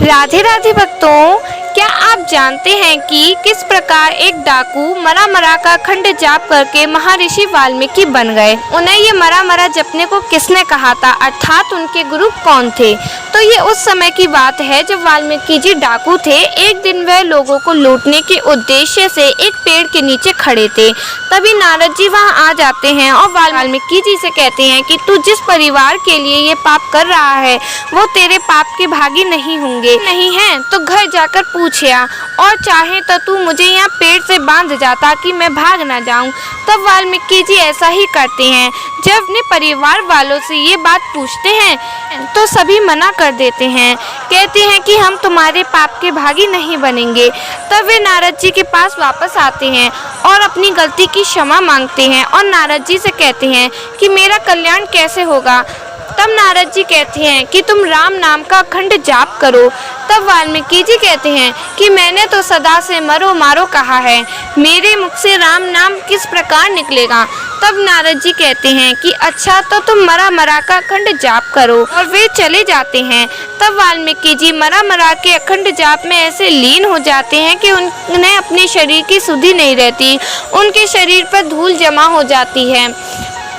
राधे राधे भक्तों, क्या आप जानते हैं कि किस प्रकार एक डाकू मरा मरा का अखंड जाप करके महर्षि वाल्मीकि बन गए। उन्हें ये मरा मरा जपने को किसने कहा था, अर्थात उनके गुरु कौन थे। तो ये उस समय की बात है जब वाल्मीकि जी डाकू थे। एक दिन वह लोगों को लूटने के उद्देश्य से एक पेड़ के नीचे खड़े थे। तभी नारद जी वहां आ जाते हैं और वाल्मीकि जी से कहते हैं कि तू जिस परिवार के लिए ये पाप कर रहा है वो तेरे पाप के भागी नहीं होंगे। नहीं है तो घर जाकर पूछिया, और चाहे तो तू मुझे यहाँ पेड़ से बांध जा ताकि मैं भाग ना जाऊं। तब वाल्मीकि जी ऐसा ही करते हैं। जब अपने परिवार वालों से ये बात पूछते हैं तो सभी मना कर देते हैं, कहते हैं कि हम तुम्हारे पाप के भागी नहीं बनेंगे। तब वे नारद जी के पास वापस आते हैं और अपनी गलती की क्षमा मांगते हैं और नारद जी से कहते हैं कि मेरा कल्याण कैसे होगा। तब नारद जी कहते हैं कि तुम राम नाम का अखंड जाप करो। तब वाल्मीकि जी कहते हैं कि मैंने तो सदा से मरो मारो कहा है, मेरे मुख से राम नाम किस प्रकार निकलेगा। तब नारद जी कहते हैं कि अच्छा तो तुम मरा मरा का अखंड जाप करो, और वे चले जाते हैं। तब वाल्मीकि जी मरा मरा के अखंड जाप में ऐसे लीन हो जाते हैं कि उन्हें अपने शरीर की सुधि नहीं रहती। उनके शरीर पर धूल जमा हो जाती है,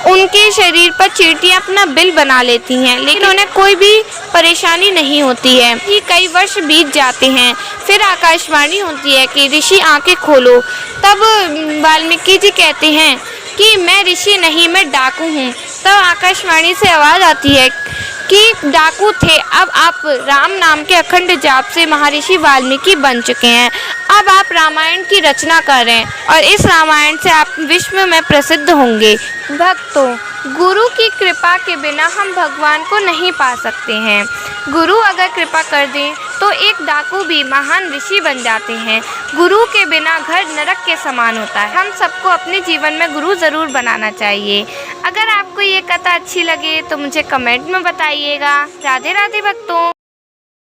उनके शरीर पर चींटियां अपना बिल बना लेती हैं, लेकिन उन्हें कोई भी परेशानी नहीं होती है। ही कई वर्ष बीत जाते हैं। फिर आकाशवाणी होती है कि ऋषि आंखें खोलो। तब वाल्मीकि जी कहते हैं कि मैं ऋषि नहीं, मैं डाकू हूँ। तब आकाशवाणी से आवाज़ आती है कि डाकू थे, अब आप राम नाम के अखंड जाप से महर्षि वाल्मीकि बन चुके हैं। अब आप रामायण की रचना कर रहे हैं और इस रामायण से आप विश्व में प्रसिद्ध होंगे। भक्तों, गुरु की कृपा के बिना हम भगवान को नहीं पा सकते हैं। गुरु अगर कृपा कर दें तो एक डाकू भी महान ऋषि बन जाते हैं। गुरु के बिना घर नरक के समान होता है। हम सबको अपने जीवन में गुरु ज़रूर बनाना चाहिए। अगर आपको ये कथा अच्छी लगे तो मुझे कमेंट में बताइएगा। राधे राधे भक्तों।